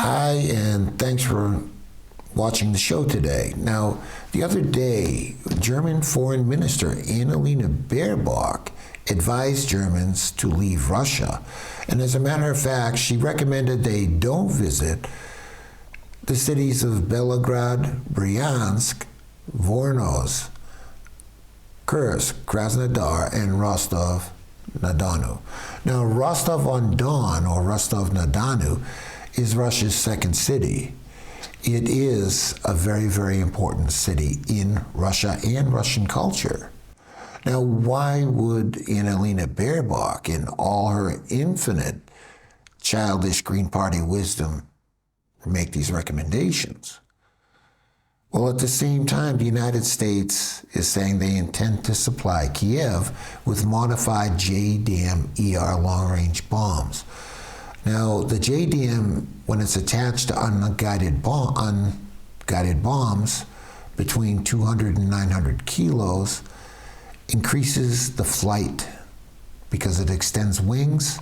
Hi, and thanks for watching the show today. Now, the other day, German Foreign Minister Annalena Baerbock advised Germans to leave Russia. And as a matter of fact, she recommended they don't visit the cities of Belgrade, Bryansk, Voronezh, Kursk, Krasnodar, and Rostov-na-Donu. Now, Rostov-on-Don, or Rostov-na-Donu, is Russia's second city. It is a very, very important city in Russia and Russian culture. Now, why would Annalena Baerbock, in all her infinite childish Green Party wisdom, make these recommendations? Well, at the same time, the United States is saying they intend to supply Kiev with modified JDAM-ER long-range bombs. Now, the JDAM, when it's attached to unguided bombs between 200 and 900 kilos, increases the flight because it extends wings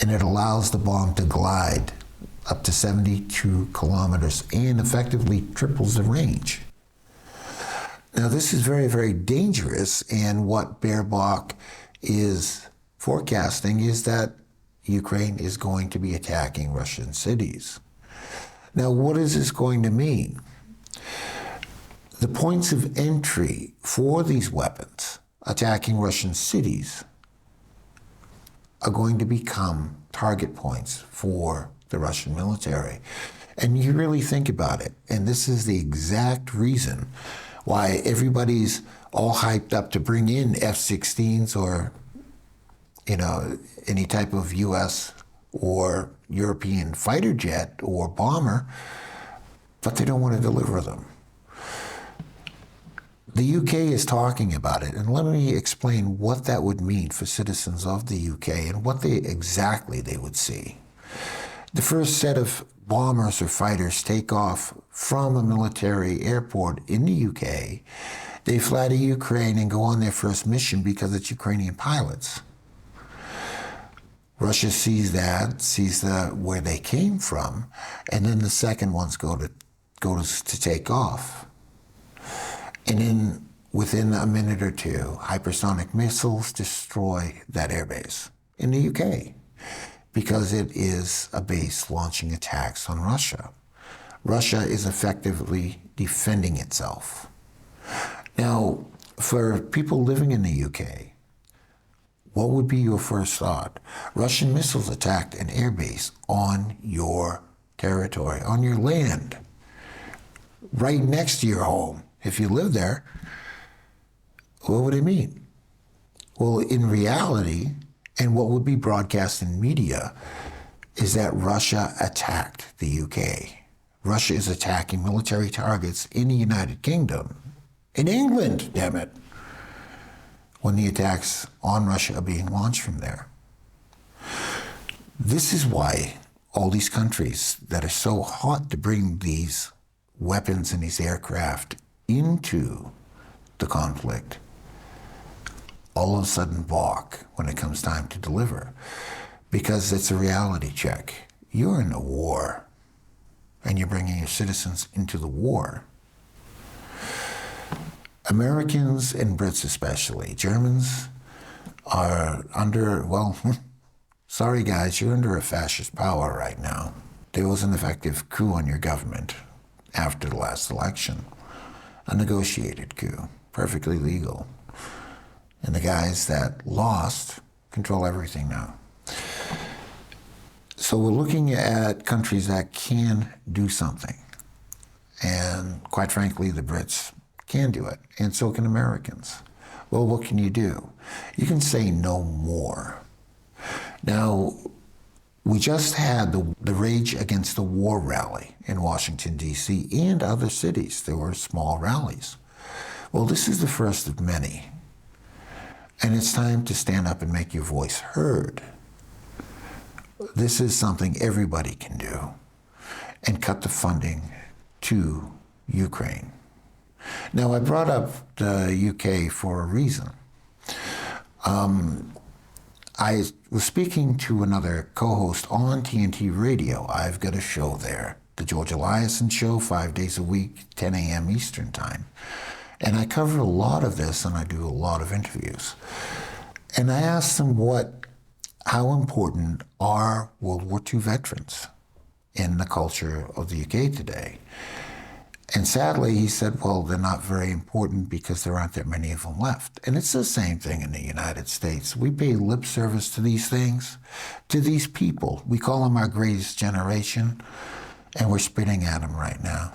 and it allows the bomb to glide up to 72 kilometers and effectively triples the range. Now, this is very, very dangerous, and what Baerbock is forecasting is that Ukraine is going to be attacking Russian cities. Now, what is this going to mean? The points of entry for these weapons attacking Russian cities are going to become target points for the Russian military. And you really think about it, and this is the exact reason why everybody's all hyped up to bring in F-16s or, any type of U.S. or European fighter jet or bomber, but they don't want to deliver them. The UK is talking about it, and let me explain what that would mean for citizens of the UK and what exactly they would see. The first set of bombers or fighters take off from a military airport in the UK. They fly to Ukraine and go on their first mission because it's Ukrainian pilots. Russia sees where they came from, and then the second ones go to take off. And then within a minute or two, hypersonic missiles destroy that airbase in the UK because it is a base launching attacks on Russia. Russia is effectively defending itself. Now, for people living in the UK, what would be your first thought? Russian missiles attacked an airbase on your territory, on your land, right next to your home. If you live there, what would it mean? Well, in reality, and what would be broadcast in media, is that Russia attacked the UK. Russia is attacking military targets in the United Kingdom, in England, damn it, when the attacks on Russia are being launched from there. This is why all these countries that are so hot to bring these weapons and these aircraft into the conflict all of a sudden balk when it comes time to deliver, because it's a reality check. You're in a war, and you're bringing your citizens into the war. Americans and Brits especially, Germans are under, sorry guys, you're under a fascist power right now. There was an effective coup on your government after the last election, a negotiated coup, perfectly legal. And the guys that lost control everything now. So we're looking at countries that can do something. And quite frankly, the Brits can do it, and so can Americans. Well, what can you do? You can say no more. Now, we just had the Rage Against the War rally in Washington, D.C., and other cities. There were small rallies. Well, this is the first of many. And it's time to stand up and make your voice heard. This is something everybody can do, and cut the funding to Ukraine. Now, I brought up the UK for a reason. I was speaking to another co-host on TNT Radio. I've got a show there, the George Eliason Show, 5 days a week, 10 a.m. Eastern Time. And I cover a lot of this, and I do a lot of interviews. And I asked him how important are World War II veterans in the culture of the UK today? And sadly, he said, well, they're not very important because there aren't that many of them left. And it's the same thing in the United States. We pay lip service to these things, to these people. We call them our greatest generation, and we're spitting at them right now.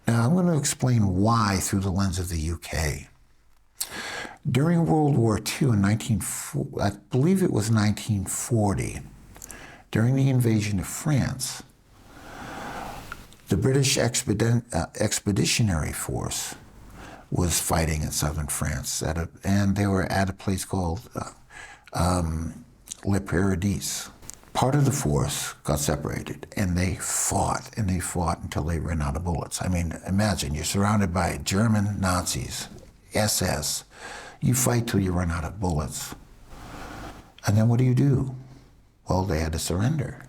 Now, I'm going to explain why through the lens of the UK. During World War II in I believe it was 1940, during the invasion of France, the British Expeditionary Force was fighting in southern France, and they were at a place called Le Paradis. Part of the force got separated, and they fought until they ran out of bullets. I mean, imagine, you're surrounded by German Nazis, SS. You fight till you run out of bullets. And then what do? Well, they had to surrender.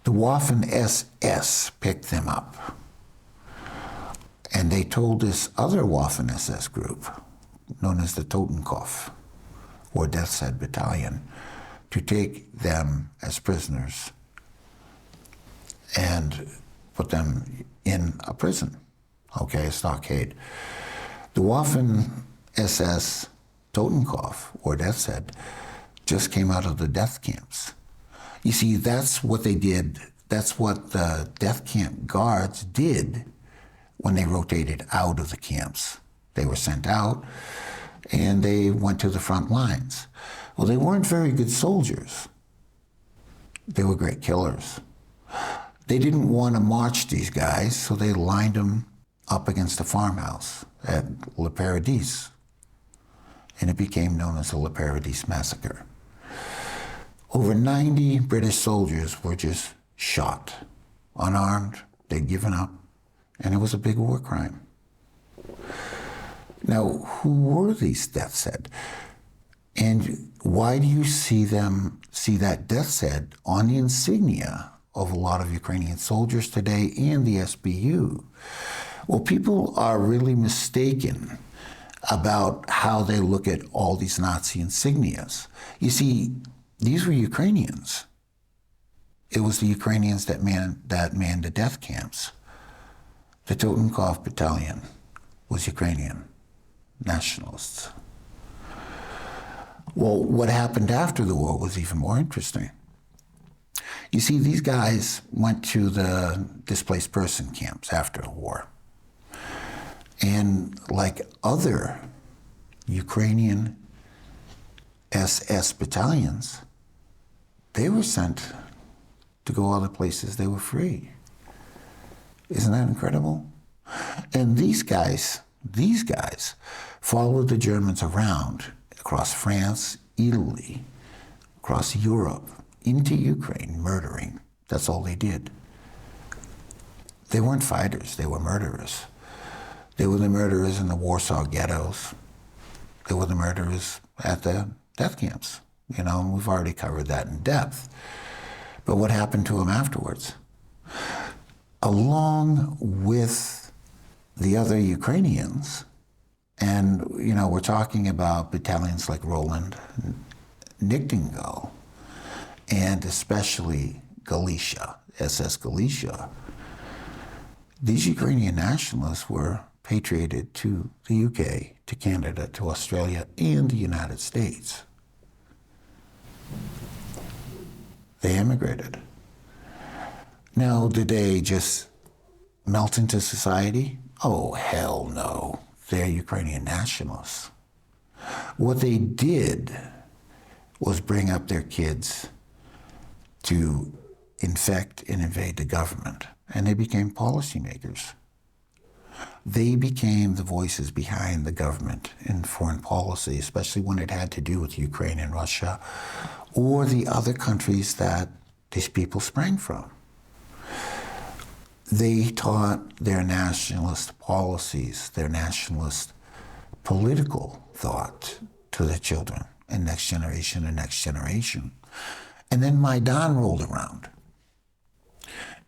The Waffen SS picked them up. And they told this other Waffen SS group, known as the Totenkopf, or Death's Head Battalion, to take them as prisoners and put them in a prison, a stockade. The Waffen SS Totenkopf, or Death's Head, just came out of the death camps. You see, that's what they did. That's what the death camp guards did when they rotated out of the camps. They were sent out, and they went to the front lines. Well, they weren't very good soldiers. They were great killers. They didn't want to march these guys, so they lined them up against a farmhouse at Le Paradis, and it became known as the Le Paradis Massacre. Over 90 British soldiers were just shot, unarmed, they'd given up, and it was a big war crime. Now, who were these Death's Head? And why do you see that Death's Head on the insignia of a lot of Ukrainian soldiers today and the SBU? Well, people are really mistaken about how they look at all these Nazi insignias. You see, these were Ukrainians. It was the Ukrainians that manned the death camps. The Totenkopf Battalion was Ukrainian nationalists. Well, what happened after the war was even more interesting. You see, these guys went to the displaced person camps after the war. And like other Ukrainian SS battalions, they were sent to go other places. They were free. Isn't that incredible? And these guys followed the Germans around across France, Italy, across Europe, into Ukraine, murdering. That's all they did. They weren't fighters, they were murderers. They were the murderers in the Warsaw ghettos. They were the murderers at the death camps. And we've already covered that in depth. But what happened to them afterwards? Along with the other Ukrainians, and we're talking about battalions like Roland, Nightingale, and especially Galicia, SS Galicia. These Ukrainian nationalists were patriated to the UK, to Canada, to Australia, and the United States. They emigrated. Now, did they just melt into society? Oh, hell no. They're Ukrainian nationalists. What they did was bring up their kids to infect and invade the government, and they became policymakers. They became the voices behind the government in foreign policy, especially when it had to do with Ukraine and Russia, or the other countries that these people sprang from. They taught their nationalist policies, their nationalist political thought to the children and next generation and next generation. And then Maidan rolled around.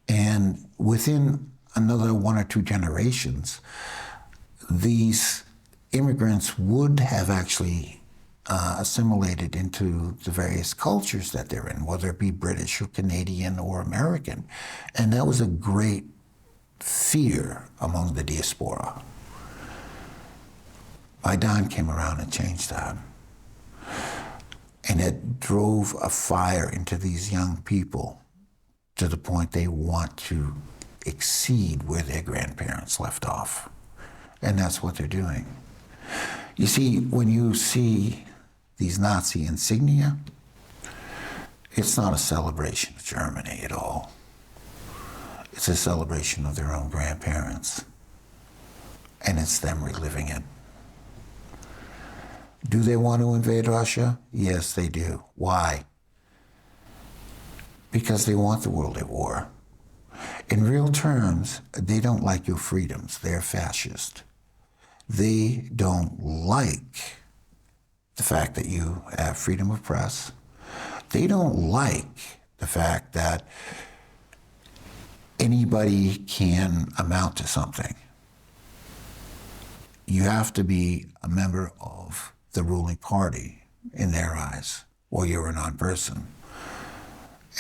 And within another 1 or 2 generations, these immigrants would have actually assimilated into the various cultures that they're in, whether it be British or Canadian or American. And that was a great fear among the diaspora. Maidan came around and changed that. And it drove a fire into these young people to the point they want to exceed where their grandparents left off. And that's what they're doing. You see, when you see these Nazi insignia, it's not a celebration of Germany at all. It's a celebration of their own grandparents. And it's them reliving it. Do they want to invade Russia? Yes, they do. Why? Because they want the world at war. In real terms, they don't like your freedoms. They're fascist. They don't like the fact that you have freedom of press. They don't like the fact that anybody can amount to something. You have to be a member of the ruling party in their eyes, or you're a non-person.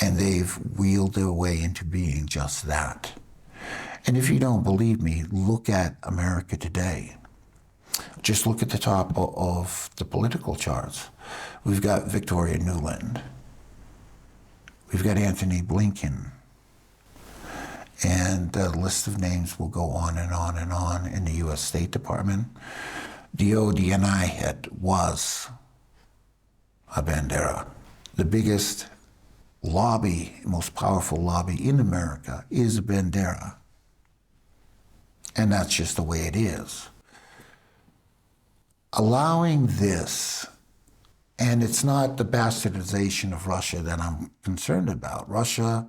And they've wheeled their way into being just that. And if you don't believe me, look at America today. Just look at the top of the political charts. We've got Victoria Nuland. We've got Anthony Blinken. And the list of names will go on and on and on in the U.S. State Department. The ODNI head was a Bandera. The biggest lobby, most powerful lobby in America is a Bandera. And that's just the way it is. Allowing this, and it's not the bastardization of Russia that I'm concerned about. Russia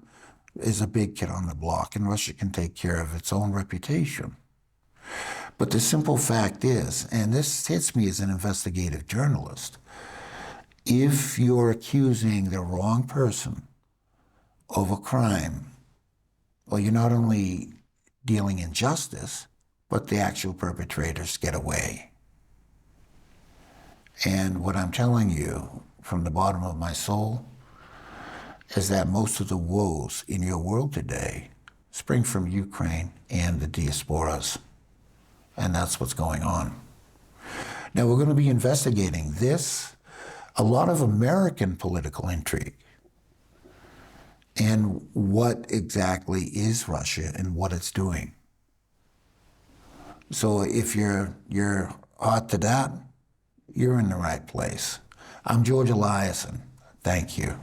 is a big kid on the block, and Russia can take care of its own reputation. But the simple fact is, and this hits me as an investigative journalist, if you're accusing the wrong person of a crime, well, you're not only dealing in justice, but the actual perpetrators get away. And what I'm telling you from the bottom of my soul is that most of the woes in your world today spring from Ukraine and the diasporas. And that's what's going on. Now, we're going to be investigating this, a lot of American political intrigue, and what exactly is Russia and what it's doing. So if you're hot to that, you're in the right place. I'm George Eliason. Thank you.